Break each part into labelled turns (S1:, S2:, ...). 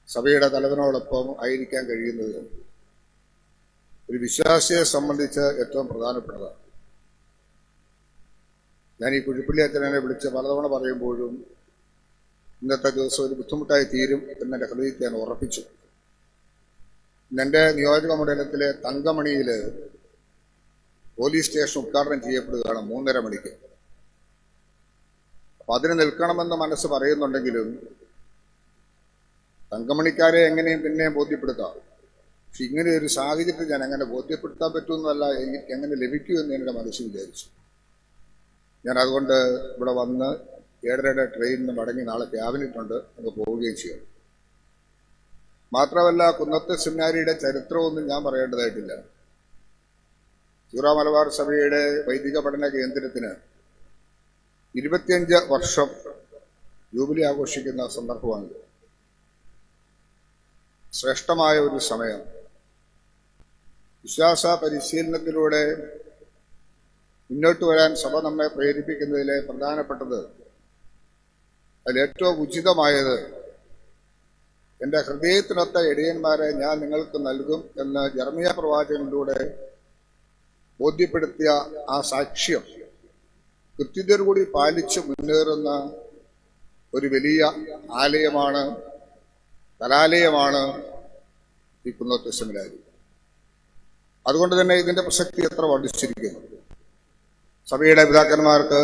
S1: സഭയുടെ തലവനോടൊപ്പം ആയിരിക്കാൻ കഴിയുന്നത് ഒരു വിശ്വാസിയെ സംബന്ധിച്ച് ഏറ്റവും പ്രധാനപ്പെട്ടതാണ്. ഞാൻ ഈ കുഴിപ്പള്ളി അച്ഛനെ വിളിച്ച് പലതവണ പറയുമ്പോഴും ഇന്നത്തെ ദിവസം ഒരു ബുദ്ധിമുട്ടായി തീരും എന്നെ ഹൃദയത്തെ ഞാൻ ഉറപ്പിച്ചു. എൻ്റെ നിയോജക മണ്ഡലത്തിലെ തങ്കമണിയിൽ പോലീസ് സ്റ്റേഷൻ ഉദ്ഘാടനം ചെയ്യപ്പെടുകയാണ് 3:30 മണിക്ക്. അപ്പൊ അതിന് നിൽക്കണമെന്ന് മനസ്സ് പറയുന്നുണ്ടെങ്കിലും തങ്കമണിക്കാരെ എങ്ങനെയും പിന്നെയും ബോധ്യപ്പെടുത്താം. പക്ഷെ ഇങ്ങനെ ഒരു സാഹചര്യത്തിൽ ഞാൻ എങ്ങനെ ബോധ്യപ്പെടുത്താൻ പറ്റുമെന്നല്ല, എങ്ങനെ ലഭിക്കൂ എന്ന് എൻ്റെ മനസ്സിൽ വിചാരിച്ചു. ഞാൻ അതുകൊണ്ട് ഇവിടെ വന്ന് 7:30 ട്രെയിനിന് മടങ്ങി നാളെ ക്യാബിനിട്ടുണ്ട് അങ്ങ് പോവുകയും ചെയ്യും. മാത്രമല്ല, കുന്നത്ത് സെമിനാരിയുടെ ചരിത്രമൊന്നും ഞാൻ പറയേണ്ടതായിട്ടില്ല. സൂറ മലബാർ സഭയുടെ വൈദിക പഠന കേന്ദ്രത്തിന് 25 വർഷം ജൂബിലി ആഘോഷിക്കുന്ന സന്ദർഭമാണിത്. ശ്രേഷ്ഠമായ ഒരു സമയം. വിശ്വാസ പരിശീലനത്തിലൂടെ മുന്നോട്ട് വരാൻ സഭ നമ്മെ പ്രേരിപ്പിക്കുന്നതിലെ പ്രധാനപ്പെട്ടത്, അതിലേറ്റവും ഉചിതമായത്, എൻ്റെ ഹൃദയത്തിനൊത്ത ഇടയന്മാരെ ഞാൻ നിങ്ങൾക്ക് നൽകും എന്ന് ജെറമ്യാ പ്രവാചകനിലൂടെ ബോധ്യപ്പെടുത്തിയ ആ സാക്ഷ്യം കൃത്യതയോടുകൂടി പാലിച്ച് മുന്നേറുന്ന ഒരു വലിയ ആലയമാണ്, കലാലയമാണ് ഈ കുന്നത്ത് സെമിനാരി. അതുകൊണ്ട് തന്നെ ഇതിന്റെ പ്രസക്തി എത്ര വർദ്ധിച്ചിരിക്കുന്നു. സഭയുടെ പിതാക്കന്മാർക്ക്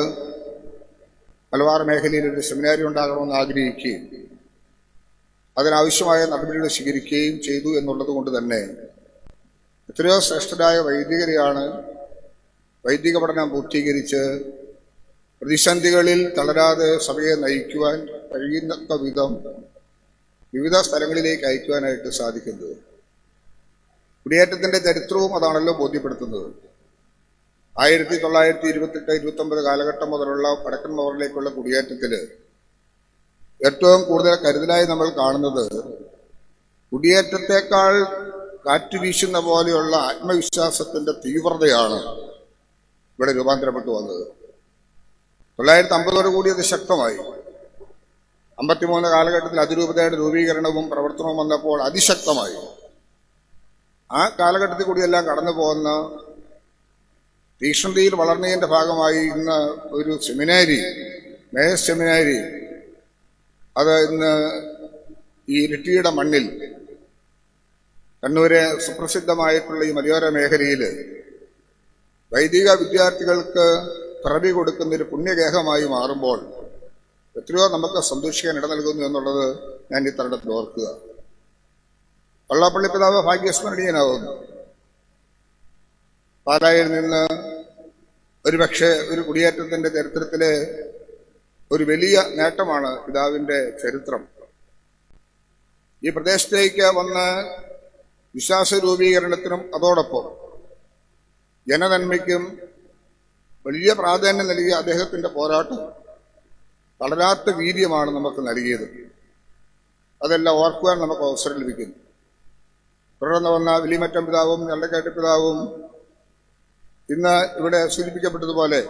S1: മലബാർ മേഖലയിൽ ഒരു സെമിനാരി ഉണ്ടാകണമെന്ന് ആഗ്രഹിക്കുകയും അതിനാവശ്യമായ നടപടികൾ സ്വീകരിക്കുകയും ചെയ്തു എന്നുള്ളത് കൊണ്ട് തന്നെ എത്രയോ ശ്രേഷ്ഠരായ വൈദികരെയാണ് വൈദിക പഠനം പൂർത്തീകരിച്ച് പ്രതിസന്ധികളിൽ തളരാതെ സഭയെ നയിക്കുവാൻ കഴിയുന്ന വിധം വിവിധ സ്ഥലങ്ങളിലേക്ക് അയക്കുവാനായിട്ട് സാധിക്കുന്നത്. കുടിയേറ്റത്തിന്റെ ചരിത്രവും അതാണല്ലോ ബോധ്യപ്പെടുത്തുന്നത്. 1928-29 കാലഘട്ടം മുതലുള്ള വടക്കൻ മോറിലേക്കുള്ള കുടിയേറ്റത്തിൽ ഏറ്റവും കൂടുതൽ കരുതലായി നമ്മൾ കാണുന്നത് കുടിയേറ്റത്തെക്കാൾ കാറ്റ് വീശുന്ന പോലെയുള്ള ആത്മവിശ്വാസത്തിന്റെ തീവ്രതയാണ് ഇവിടെ രൂപാന്തരപ്പെട്ടു വന്നത്. 1950 കൂടി അത് ശക്തമായി. 53 കാലഘട്ടത്തിൽ അതിരൂപതയുടെ രൂപീകരണവും പ്രവർത്തനവും വന്നപ്പോൾ അതിശക്തമായി. ആ കാലഘട്ടത്തിൽ കൂടിയെല്ലാം കടന്നു പോകുന്ന തീക്ഷ്ണതയിൽ വളർന്നതിന്റെ ഭാഗമായി ഇന്ന് ഒരു സെമിനാരി, മേജർ സെമിനാരി, അത് ഇന്ന് ഈ ഇരിട്ടിയുടെ മണ്ണിൽ കണ്ണൂരെ സുപ്രസിദ്ധമായിട്ടുള്ള ഈ മലയോര മേഖലയിൽ വൈദിക വിദ്യാർത്ഥികൾക്ക് പിറവി കൊടുക്കുന്ന ഒരു പുണ്യഗേഹമായി മാറുമ്പോൾ എത്രയോ നമുക്ക് സന്തോഷിക്കാൻ ഇട നൽകുന്നു എന്നുള്ളത് ഞാൻ ഈ തരുണത്തിൽ ഓർക്കുക. വള്ളാപ്പള്ളി പിതാവ് ഭാഗ്യസ്മരണീയനാവുന്നു. പാലായിൽ നിന്ന് ഒരുപക്ഷെ ഒരു കുടിയേറ്റത്തിന്റെ ചരിത്രത്തിലെ ഒരു വലിയ നേട്ടമാണ് പിതാവിന്റെ ചരിത്രം. ഈ പ്രദേശത്തേക്ക് വന്ന് വിശ്വാസ രൂപീകരണത്തിനും അതോടൊപ്പം ജനനന്മയ്ക്കും വലിയ പ്രാധാന്യം നൽകിയ അദ്ദേഹത്തിന്റെ പോരാട്ടം വളരാത്ത വീര്യമാണ് നമുക്ക് നൽകിയത്. അതെല്ലാം ഓർക്കുവാൻ നമുക്ക് അവസരം ലഭിക്കുന്നു. തുടർന്ന് വന്ന വിളിമറ്റം പിതാവും ഞണ്ടക്കാട്ട് പിതാവും ഇന്ന് ഇവിടെ സൂചിപ്പിക്കപ്പെട്ടതുപോലെ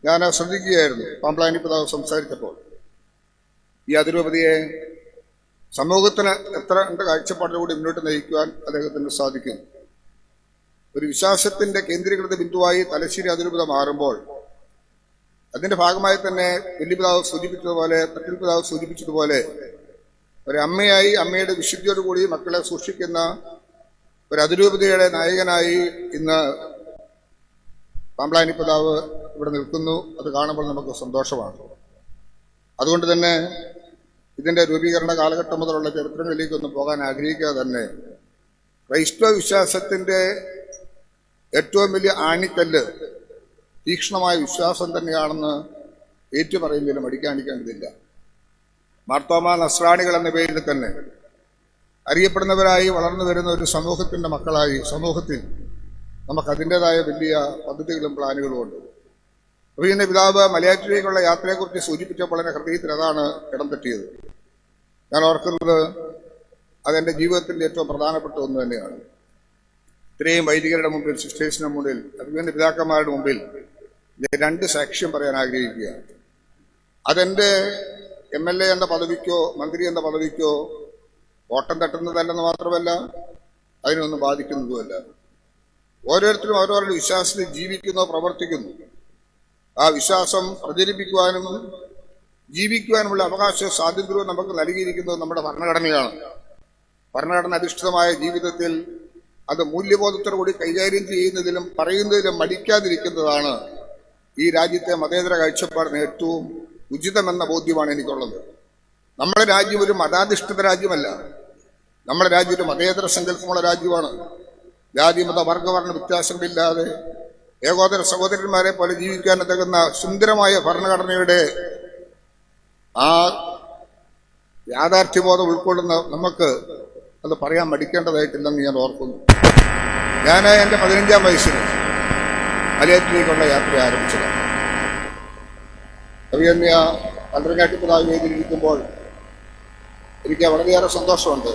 S1: ഞാൻ ശ്രദ്ധിക്കുകയായിരുന്നു പാമ്പ്ലാനി പിതാവ് സംസാരിച്ചപ്പോൾ. ഈ അതിരൂപതയെ സമൂഹത്തിന് എത്ര കാഴ്ചപ്പാടിലൂടെ മുന്നോട്ട് നയിക്കുവാൻ അദ്ദേഹത്തിന് സാധിക്കുന്നു. ഒരു വിശ്വാസത്തിന്റെ കേന്ദ്രീകൃത ബിന്ദുവായി തലശ്ശേരി അതിരൂപത മാറുമ്പോൾ അതിന്റെ ഭാഗമായി തന്നെ വലിയ പിതാവ് സൂചിപ്പിച്ചതുപോലെ, തട്ടിൽ പിതാവ് സൂചിപ്പിച്ചതുപോലെ, ഒരു അമ്മയായി അമ്മയുടെ വിശുദ്ധിയോടുകൂടി മക്കളെ സൂക്ഷിക്കുന്ന ഒരു അതിരൂപതയുടെ നായകനായി ഇന്ന് പാമ്പ്ലാനി പിതാവ് ഇവിടെ നിൽക്കുന്നു. അത് കാണുമ്പോൾ നമുക്ക് സന്തോഷമാണ്. അതുകൊണ്ട് തന്നെ ഇതിന്റെ രൂപീകരണ കാലഘട്ടം മുതലുള്ള ചരിത്രങ്ങളിലേക്കൊന്നും പോകാൻ ആഗ്രഹിക്കാതെ തന്നെ ക്രൈസ്തവ വിശ്വാസത്തിന്റെ ഏറ്റവും വലിയ ആണിക്കല്ല് തീക്ഷ്ണമായ വിശ്വാസം തന്നെയാണെന്ന് ഏറ്റുപറയുന്നതിലും മടിക്കാണ്ടിക്കേണ്ടതില്ല. മാർത്തോമാ നസ്രാണികൾ എന്ന പേരിൽ തന്നെ അറിയപ്പെടുന്നവരായി വളർന്നു വരുന്ന ഒരു സമൂഹത്തിന്റെ മക്കളായി സമൂഹത്തിൽ നമുക്ക് അതിൻ്റെതായ വലിയ പദ്ധതികളും പ്ലാനുകളും ഉണ്ട്. അപ്പോൾ ഇന്ന് പിതാവ് മലയാറ്റിലേക്കുള്ള യാത്രയെക്കുറിച്ച് സൂചിപ്പിച്ചപ്പോൾ എൻ്റെ ഹൃദയത്തിൽ അതാണ് ഇടം തെറ്റിയത്. ഞാൻ ഓർക്കുന്നത് അതെൻ്റെ ജീവിതത്തിൻ്റെ ഏറ്റവും പ്രധാനപ്പെട്ട ഒന്ന് തന്നെയാണ്. ഇത്രയും വൈദികരുടെ മുമ്പിൽ, സിസ്റ്റേഴ്സിന്റെ മുമ്പിൽ, അതുപോലെ പിതാക്കന്മാരുടെ മുമ്പിൽ 2 സാക്ഷ്യം പറയാൻ ആഗ്രഹിക്കുക. അതെന്റെ MLA എന്ന പദവിക്കോ മന്ത്രി എന്ന പദവിക്കോ ഓട്ടം തട്ടുന്നതല്ലെന്ന് മാത്രമല്ല അതിനൊന്നും ബാധിക്കുന്നതുമല്ല. ഓരോരുത്തരും അവരവരുടെ വിശ്വാസത്തിൽ ജീവിക്കുന്നു, പ്രവർത്തിക്കുന്നു. ആ വിശ്വാസം പ്രചരിപ്പിക്കുവാനും ജീവിക്കുവാനുമുള്ള അവകാശവും സ്വാതന്ത്ര്യവും നമുക്ക് നൽകിയിരിക്കുന്നത് നമ്മുടെ ഭരണഘടനയാണ്. ഭരണഘടന അധിഷ്ഠിതമായ ജീവിതത്തിൽ അത് മൂല്യബോധത്തോടു കൂടി കൈകാര്യം ചെയ്യുന്നതിലും പറയുന്നതിലും മടിക്കാതിരിക്കുന്നതാണ് ഈ രാജ്യത്തെ മതേതര കാഴ്ചപ്പാടിന് ഏറ്റവും ഉചിതമെന്ന ബോധ്യമാണ് എനിക്കുള്ളത്. നമ്മുടെ രാജ്യം ഒരു മതാധിഷ്ഠിത രാജ്യമല്ല. നമ്മുടെ രാജ്യം ഒരു മതേതര സങ്കല്പമുള്ള രാജ്യമാണ്. ജാതി മത വർഗവർണ്ണ വ്യത്യാസങ്ങളില്ലാതെ ഏകോദര സഹോദരന്മാരെ പോലെ ജീവിക്കാൻ തകുന്ന സുന്ദരമായ ഭരണഘടനയുടെ ആ യാഥാർത്ഥ്യബോധം ഉൾക്കൊള്ളുന്ന നമുക്ക് അത് പറയാൻ മടിക്കേണ്ടതായിട്ടില്ലെന്ന് ഞാൻ ഓർക്കുന്നു. ഞാൻ എൻ്റെ 15-ാം വയസ്സിൽ മലയാറ്റിലേക്കുള്ള യാത്ര ആരംഭിച്ചതാണ്. അഭിയന്യ പന്ത്രങ്ങാട്ടിപ്പിതാവ് വേദിയിലിരിക്കുമ്പോൾ എനിക്ക് വളരെയേറെ സന്തോഷമുണ്ട്.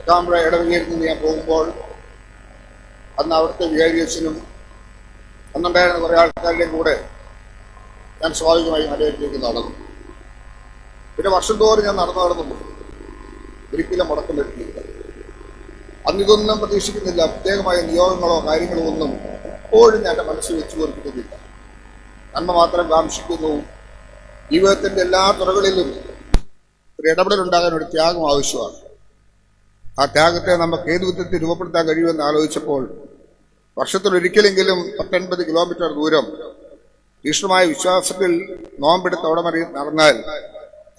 S1: കാമ്പ്ര ഇടവകയിൽ നിന്ന് ഞാൻ പോകുമ്പോൾ അന്ന് അവിടുത്തെ വികാരിയച്ഛനും അന്നുണ്ടായിരുന്ന കുറേ ആൾക്കാരുടെയും കൂടെ ഞാൻ സ്വാഭാവികമായി മലയാറ്റിലേക്ക് നടന്നു. പിന്നെ വർഷം തോറും ഞാൻ നടന്നു ഒരിക്കലും മുടക്കം വരുത്തിയില്ല. അന്നിതൊന്നും പ്രതീക്ഷിക്കുന്നില്ല. പ്രത്യേകമായ നിയോഗങ്ങളോ കാര്യങ്ങളോ ഒന്നും എപ്പോഴും ഞാൻ എൻ്റെ മനസ്സിൽ വെച്ചു കൊടുക്കുന്നില്ല. നന്മ മാത്രം കാംക്ഷിക്കുന്നു. ജീവിതത്തിൻ്റെ എല്ലാ തുറകളിലും ഒരു ഇടപെടലുണ്ടാകാൻ ഒരു ത്യാഗം ആവശ്യമാണ്. ആ ത്യാഗത്തെ നമുക്ക് ഏത് വിധത്തിൽ രൂപപ്പെടുത്താൻ കഴിയുമെന്ന് ആലോചിച്ചപ്പോൾ വർഷത്തിലൊരിക്കലെങ്കിലും 10-80 കിലോമീറ്റർ ദൂരം തീക്ഷ്ണമായ വിശ്വാസത്തിൽ നോമ്പെടുത്ത് അവിടെ വരെ നടന്നാൽ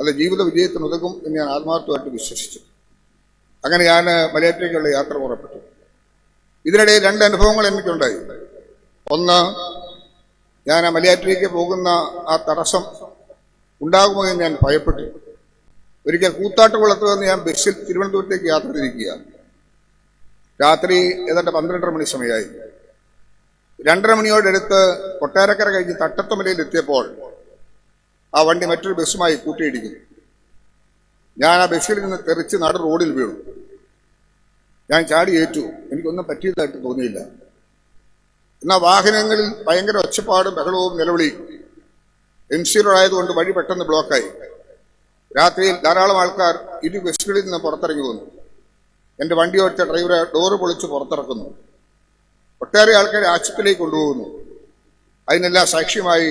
S1: അത് ജീവിത വിജയത്തിന് ഉതകും എന്ന് ഞാൻ ആത്മാർത്ഥമായിട്ട് വിശ്വസിച്ചു. അങ്ങനെ ഞാൻ മലയാറ്റിലേക്കുള്ള യാത്ര പുറപ്പെട്ടു. ഇതിനിടയിൽ 2 അനുഭവങ്ങൾ എനിക്കുണ്ടായി. ഒന്ന്, ഞാൻ മലയാറ്റിലേക്ക് പോകുന്ന ആ തടസ്സം ഉണ്ടാകുമോ എന്ന് ഞാൻ ഭയപ്പെട്ടു. ഒരിക്കൽ കൂത്താട്ടുകുളത്ത് നിന്ന് ഞാൻ ബസ്സിൽ തിരുവനന്തപുരത്തേക്ക് യാത്ര തിരിക്കുക. രാത്രി ഏതാണ്ട് 12:30 മണി സമയമായി. 2:30 മണിയോടടുത്ത് കൊട്ടാരക്കര കഴിഞ്ഞ് തട്ടത്തുമലയിൽ എത്തിയപ്പോൾ ആ വണ്ടി മറ്റൊരു ബസ്സുമായി കൂട്ടിയിടിക്കുന്നു. ഞാൻ ആ ബസ്സിൽ നിന്ന് തെറിച്ച് നട റോഡിൽ വീണു. ഞാൻ ചാടി ഏറ്റു. എനിക്കൊന്നും പറ്റിയതായിട്ട് തോന്നിയില്ല. എന്നാൽ വാഹനങ്ങളിൽ ഭയങ്കര ഒച്ചപ്പാടും ബഹളവും നിലവിളിയും. MC റോഡായതുകൊണ്ട് വഴി പെട്ടെന്ന് ബ്ലോക്കായി. രാത്രിയിൽ ധാരാളം ആൾക്കാർ ഇരു ബസ്സുകളിൽ നിന്ന് പുറത്തിറങ്ങി വന്നു. എൻ്റെ വണ്ടി ഓടിച്ച ഡ്രൈവറെ ഡോറ് പൊളിച്ച് പുറത്തിറക്കുന്നു. ഒട്ടേറെ ആൾക്കാരെ ആശുപത്രിയിലേക്ക് കൊണ്ടുപോകുന്നു. അതിനെല്ലാം സാക്ഷ്യമായി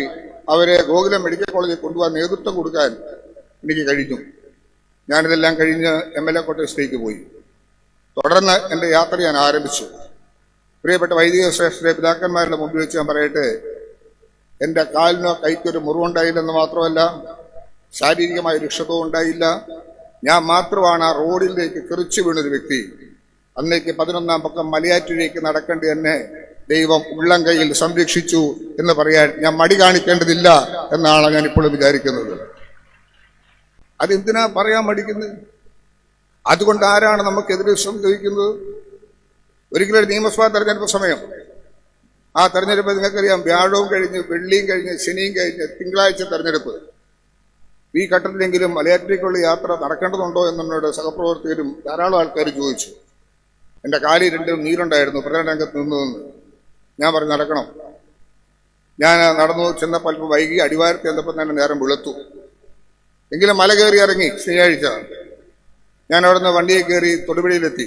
S1: അവരെ ഗോകുലം മെഡിക്കൽ കോളേജിൽ കൊണ്ടുപോകാൻ നേതൃത്വം കൊടുക്കാൻ എനിക്ക് കഴിഞ്ഞു. ഞാനിതെല്ലാം കഴിഞ്ഞ് MLA കോട്ടേഴ്സിലേക്ക് പോയി. തുടർന്ന് എൻ്റെ യാത്ര ഞാൻ ആരംഭിച്ചു. പ്രിയപ്പെട്ട വൈദിക ശ്രേഷ്ഠരെ, പിതാക്കന്മാരുടെ മുമ്പിൽ വെച്ച് ഞാൻ പറയട്ടെ, എൻ്റെ കാലിനോ കൈക്കൊരു മുറിവുണ്ടായില്ലെന്ന് മാത്രമല്ല, ശാരീരികമായ ഒരു ക്ഷതവും ഉണ്ടായില്ല. ഞാൻ മാത്രമാണ് ആ റോഡിലേക്ക് തെറിച്ചു വീണൊരു വ്യക്തി. അന്നേക്ക് 11-ാം പക്കം മലയാറ്റിലേക്ക് നടക്കേണ്ടി എന്നെ ദൈവം ഉള്ളം കൈയിൽ സംരക്ഷിച്ചു എന്ന് പറയാൻ ഞാൻ മടി കാണിക്കേണ്ടതില്ല എന്നാണ് ഞാൻ ഇപ്പോഴും വിചാരിക്കുന്നത്. അതെന്തിനാ പറയാൻ മടിക്കുന്നത്? അതുകൊണ്ട് ആരാണ് നമുക്കെതിരെ സംഭവിക്കുന്നത്? ഒരിക്കലും നിയമസഭാ തെരഞ്ഞെടുപ്പ് സമയം, ആ തെരഞ്ഞെടുപ്പ് നിങ്ങൾക്കറിയാം, വ്യാഴവും കഴിഞ്ഞ് വെള്ളിയും കഴിഞ്ഞ് ശനിയും കഴിഞ്ഞ് തിങ്കളാഴ്ച തെരഞ്ഞെടുപ്പ്. ഈ ഘട്ടത്തിലെങ്കിലും മലയാറ്റിലേക്കുള്ള യാത്ര നടക്കേണ്ടതുണ്ടോ എന്നോട് സഹപ്രവർത്തകരും ധാരാളം ആൾക്കാർ ചോദിച്ചു. എൻ്റെ കാലിൽ 2 നീരുണ്ടായിരുന്നു പ്രചരണ രംഗത്ത് നിന്ന്. ഞാൻ പറഞ്ഞു നടക്കണം. ഞാൻ നടന്നു ചെന്നപ്പോൾ അല്പം വൈകി. അടിവാരത്ത് ചെന്നപ്പോൾ തന്നെ നേരം വെളുത്തു. എങ്കിലും മല കയറി ഇറങ്ങി. ശനിയാഴ്ച ഞാൻ അവിടെ നിന്ന് വണ്ടിയെ കയറി തൊടുപുഴയിലെത്തി.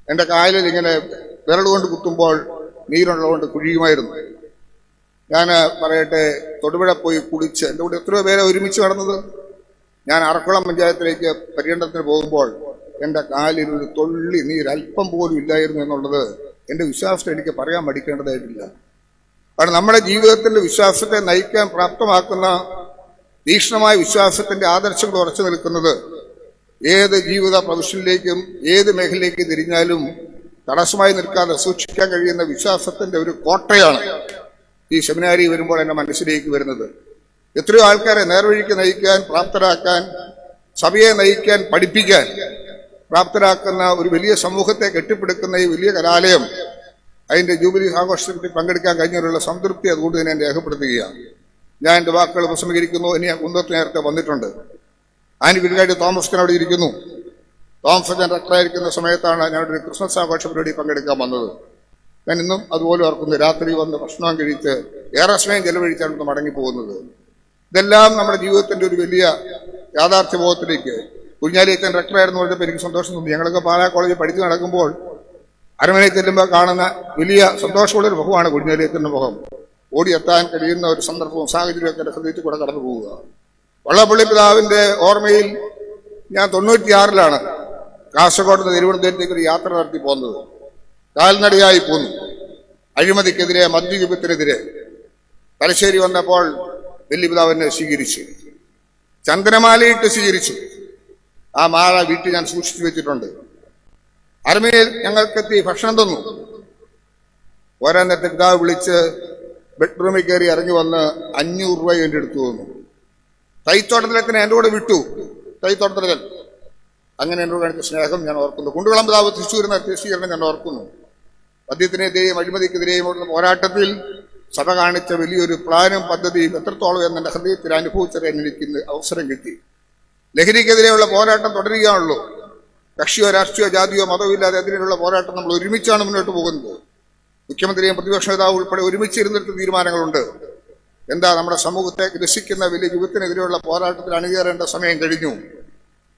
S1: എൻ്റെ കാലിൽ ഇങ്ങനെ വിരലുകൊണ്ട് കുത്തുമ്പോൾ നീരുള്ളതുകൊണ്ട് കുഴിയുമായിരുന്നു. ഞാൻ പറയട്ടെ, തൊടുപുഴ പോയി കുളിച്ച് എൻ്റെ കൂടെ എത്രയോ പേരെ ഒരുമിച്ച് നടന്നത്. ഞാൻ അറക്കുളം പഞ്ചായത്തിലേക്ക് പര്യടനത്തിന് പോകുമ്പോൾ എൻ്റെ കാലിൽ ഒരു തുള്ളി നീര് അല്പം പോലും ഇല്ലായിരുന്നു എന്നുള്ളത് എൻ്റെ വിശ്വാസത്തെ എനിക്ക് പറയാൻ മടിക്കേണ്ടതായിട്ടില്ല. കാരണം നമ്മുടെ ജീവിതത്തിൻ്റെ വിശ്വാസത്തെ നയിക്കാൻ പ്രാപ്തമാക്കുന്ന തീക്ഷ്ണമായ വിശ്വാസത്തിൻ്റെ ആദർശങ്ങൾ ഉറച്ചു നിൽക്കുന്നത് ഏത് ജീവിത പ്രൊഫഷനിലേക്കും ഏത് മേഖലയിലേക്ക് തിരിഞ്ഞാലും തടസ്സമായി നിൽക്കാതെ സൂക്ഷിക്കാൻ കഴിയുന്ന വിശ്വാസത്തിന്റെ ഒരു കോട്ടയാണ് ഈ സെമിനാരി വരുമ്പോൾ എൻ്റെ മനസ്സിലേക്ക് വരുന്നത്. എത്രയോ ആൾക്കാരെ നേർവഴിക്ക് നയിക്കാൻ, പ്രാപ്തരാക്കാൻ, സഭയെ നയിക്കാൻ, പഠിപ്പിക്കാൻ പ്രാപ്തരാക്കുന്ന ഒരു വലിയ സമൂഹത്തെ കെട്ടിപ്പടുക്കുന്ന ഈ വലിയ കലാലയം, അതിൻ്റെ ജൂബിലി ആഘോഷത്തിൽ പങ്കെടുക്കാൻ കഴിഞ്ഞതിലുള്ള സംതൃപ്തി അതുകൊണ്ട് തന്നെ ഞാൻ രേഖപ്പെടുത്തുകയാണ്. ഞാൻ എൻ്റെ വാക്കുകൾ ഉപസംഹരിക്കുന്നു. ഇനി ഞാൻ കുന്നത്ത് നേരത്തെ വന്നിട്ടുണ്ട്. ആനുകൂല്യമായിട്ട് തോമസ് അവിടെ ഇരിക്കുന്നു. തോമസ് ഞാൻ ഡയറക്ടറായിരിക്കുന്ന സമയത്താണ് ഞാനൊരു ക്രിസ്മസ് ആഘോഷ പരിപാടി പങ്കെടുക്കാൻ വന്നത്. ഞാൻ ഇന്നും അതുപോലെ ഓർക്കുന്നു. രാത്രി വന്ന് ഭക്ഷണം കഴിച്ച് ഏറെ സമയം ചെലവഴിച്ചാണ് മടങ്ങിപ്പോകുന്നത്. ഇതെല്ലാം നമ്മുടെ ജീവിതത്തിൻ്റെ ഒരു വലിയ യാഥാർത്ഥ്യബോധത്തിലേക്ക്, കുഞ്ഞാലി അച്ഛൻ റെക്ടറായിരുന്നു പറഞ്ഞപ്പോൾ എനിക്ക് സന്തോഷം തോന്നി. ഞങ്ങളൊക്കെ പാലാ കോളേജിൽ പഠിച്ചു നടക്കുമ്പോൾ അരമനയിൽ ചെല്ലുമ്പോൾ കാണുന്ന വലിയ സന്തോഷമുള്ളൊരു മുഖമാണ് കുഞ്ഞാലി അച്ഛൻ്റെ മുഖം. ഓടിയെത്താൻ കഴിയുന്ന ഒരു സന്ദർഭവും സാഹചര്യമൊക്കെ എൻ്റെ ഹൃദയത്തിൽ കൂടെ കടന്നു പോവുക. വള്ളപ്പള്ളി പിതാവിൻ്റെ ഓർമ്മയിൽ ഞാൻ 96-ലാണ് കാസർഗോഡ് നിന്ന് തിരുവനന്തപുരത്തേക്ക് ഒരു യാത്ര നടത്തി പോകുന്നത്. കാൽനടയായി പോന്നു. അഴിമതിക്കെതിരെ, മദ്യവിപത്തിനെതിരെ. തലശ്ശേരി വന്നപ്പോൾ വല്യപിതാവിനെ സ്വീകരിച്ചു, ചന്ദനമാലയിട്ട് സ്വീകരിച്ചു. ആ മാല വീട്ടിൽ ഞാൻ സൂക്ഷിച്ചു വെച്ചിട്ടുണ്ട്. അരമനയിൽ ഞങ്ങൾക്കെത്തി ഭക്ഷണം തന്നു. ഓരോ നേരത്തെ പിതാവ് വിളിച്ച് ബെഡ്റൂമിൽ കയറി ഇറങ്ങി വന്ന് 500 രൂപ എൻ്റെ അടുത്ത് തന്നു. തൈത്തോട്ടത്തിലൊക്കെ എൻ്റെ കൂടെ വിട്ടു. തൈത്തോട്ടത്തിൽ അങ്ങനെ എന്നോട് കാണിച്ച സ്നേഹം ഞാൻ ഓർക്കുന്നു. കുണ്ടുകുളം പിതാവ് തൃശ്ശൂർ നടത്തിയ സ്വീകരണം ഞാൻ ഓർക്കുന്നു. മദ്യത്തിനെതിരെയും അഴിമതിക്കെതിരെയുമുള്ള പോരാട്ടത്തിൽ സഭ കാണിച്ച വലിയൊരു പ്ലാനും പദ്ധതിയും എത്രത്തോളം എന്നെ ഹൃദയത്തിൽ അനുഭവിച്ചറിയാൻ എനിക്ക് അവസരം കിട്ടി. ലഹരിക്കെതിരെയുള്ള പോരാട്ടം തുടരുകയാണല്ലോ. കക്ഷിയോ രാഷ്ട്രീയോ ജാതിയോ മതമോ ഇല്ലാതെ അതിനുള്ള പോരാട്ടം നമ്മൾ ഒരുമിച്ചാണ് മുന്നോട്ട് പോകുന്നത്. മുഖ്യമന്ത്രിയും പ്രതിപക്ഷ നേതാവും ഉൾപ്പെടെ ഒരുമിച്ചിരുന്നിട്ട് തീരുമാനങ്ങളുണ്ട്. എന്താ, നമ്മുടെ സമൂഹത്തെ ഗ്രസിക്കുന്ന വലിയ വിപത്തിനെതിരെയുള്ള പോരാട്ടത്തിൽ അണിയേറേണ്ട സമയം കഴിഞ്ഞു.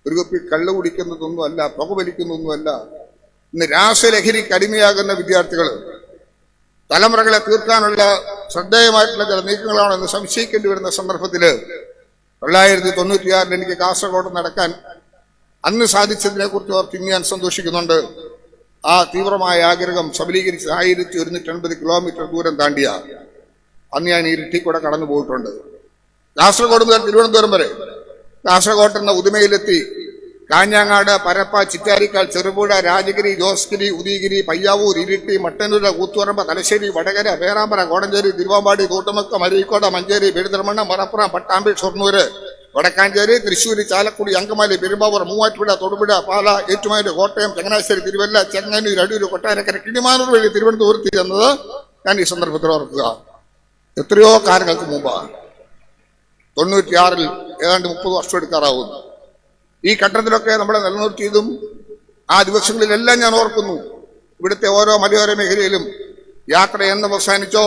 S1: ഒരു കുപ്പി കള്ളു കുടിക്കുന്നതൊന്നുമല്ല, പുകവലിക്കുന്നൊന്നുമല്ല. ഇന്ന് രാസലഹരിക്ക് അടിമയാകുന്ന വിദ്യാർത്ഥികൾ തലമുറകളെ തീർക്കാനുള്ള ശ്രദ്ധേയമായിട്ടുള്ള ചില നീക്കങ്ങളാണെന്ന് സംശയിക്കേണ്ടി വരുന്ന സന്ദർഭത്തിൽ 1996 എനിക്ക് കാസർഗോഡ് നടക്കാൻ അന്ന് സാധിച്ചതിനെ കുറിച്ച് ഓർത്ത് ഇന്ന് ഞാൻ സന്തോഷിക്കുന്നുണ്ട്. ആ തീവ്രമായ ആഗ്രഹം സബലീകരിച്ച് 1180 കിലോമീറ്റർ ദൂരം താണ്ടിയ അന്ന് ഞാൻ ഇരുട്ടിക്കൂടെ കടന്നു പോയിട്ടുണ്ട്. കാസർഗോഡ് മുതൽ തിരുവനന്തപുരം വരെ. കാസർഗോഡ് എന്ന ഉദുമയിലെത്തി കാഞ്ഞങ്ങാട്, പരപ്പ, ചിറ്റാരിക്കാൽ, ചെറുപുഴ, രാജഗിരി, ജോസ്ഗിരി, ഉദയഗിരി, പയ്യാവൂർ, ഇരിട്ടി, മട്ടന്നൂർ, കൂത്തുപറമ്പ്, തലശ്ശേരി, വടകര, പേരാമ്പ്ര, കോടഞ്ചേരി, തിരുവാമ്പാടി, തോട്ടുമുക്കം, അരീക്കോട്, മഞ്ചേരി, പെരിന്തൽമണ്ണ, മലപ്പുറം, പട്ടാമ്പി, ഷൊർണൂര്, വടക്കാഞ്ചേരി, തൃശ്ശൂര്, ചാലക്കുടി, അങ്കമാലി, പെരുമ്പാവൂർ, മൂവാറ്റുപുഴ, തൊടുപുഴ, പാല, ഏറ്റുമാനൂർ, കോട്ടയം, ചങ്ങനാശ്ശേരി, തിരുവല്ല, ചെങ്ങന്നൂർ, അടൂർ, കൊട്ടാരക്കര, കിളിമാനൂർ വഴി തിരുവനന്തപുരത്ത് ചെന്നത് ഞാൻ ഈ സന്ദർഭത്തിൽ ഓർക്കുക. എത്രയോ കാലങ്ങൾക്ക് മുമ്പാണ്. 96-ൽ ഏതാണ്ട് 30 വർഷം എടുക്കാറാവുന്നു. ഈ ഘട്ടത്തിലൊക്കെ നമ്മളെ നിലനിർത്തിയതും ആ ദിവസങ്ങളിലെല്ലാം ഞാൻ ഓർക്കുന്നു. ഇവിടുത്തെ ഓരോ മലയോര മേഖലയിലും യാത്ര എന്ന് അവസാനിച്ചോ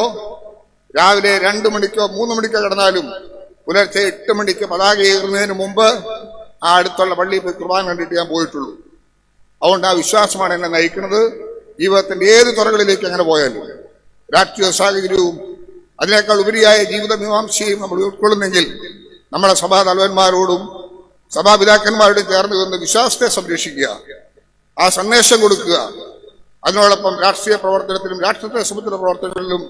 S1: രാവിലെ 2 മണിക്കോ 3 മണിക്കോ കിടന്നാലും പുലർച്ചെ 8 മണിക്ക് പതാക ഏറുന്നതിന് മുമ്പ് ആ അടുത്തുള്ള പള്ളിയിൽ പോയി കുർബാന കണ്ടിട്ട് ഞാൻ പോയിട്ടുള്ളൂ. അതുകൊണ്ട് ആ വിശ്വാസമാണ് എന്നെ നയിക്കുന്നത്. ജീവിതത്തിന്റെ ഏത് തുറകളിലേക്ക് അങ്ങനെ പോയാലും രാഷ്ട്രീയ സാഹചര്യവും അതിനേക്കാൾ ഉപരിയായ ജീവിത മീമാംസയും നമ്മൾ ഉൾക്കൊള്ളുന്നെങ്കിൽ നമ്മളെ സഭാ തലവന്മാരോടും സഭാപിതാക്കന്മാരോടും ചേർന്ന് നിന്ന് വിശ്വാസത്തെ സംരക്ഷിക്കുക, ആ സന്ദേശം കൊടുക്കുക. അതിനോടൊപ്പം രാഷ്ട്രീയ പ്രവർത്തനത്തിലും രാഷ്ട്രത്തെ സംബന്ധിച്ച പ്രവർത്തനങ്ങളിലും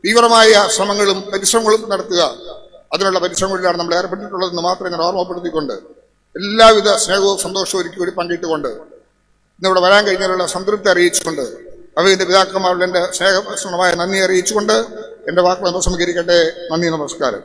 S1: തീവ്രമായ ശ്രമങ്ങളും പരിശ്രമങ്ങളും നടത്തുക. അതിനുള്ള പരിശ്രമങ്ങളിലാണ് നമ്മൾ ഏർപ്പെട്ടിട്ടുള്ളതെന്ന് മാത്രം ഞാൻ ഓർമ്മപ്പെടുത്തിക്കൊണ്ട് എല്ലാവിധ സ്നേഹവും സന്തോഷവും ഒരിക്കൽ കൂടി പങ്കിട്ടുകൊണ്ട് ഇന്നിവിടെ വരാൻ കഴിഞ്ഞതിനുള്ള സംതൃപ്തി അറിയിച്ചുകൊണ്ട് അവയുടെ പിതാക്കന്മാരുടെ എൻ്റെ സ്നേഹപ്രസന്നമായ നന്ദി അറിയിച്ചുകൊണ്ട് എൻ്റെ വാക്കുകൾ ഉപസംഹരിക്കട്ടെ. നന്ദി, നമസ്കാരം.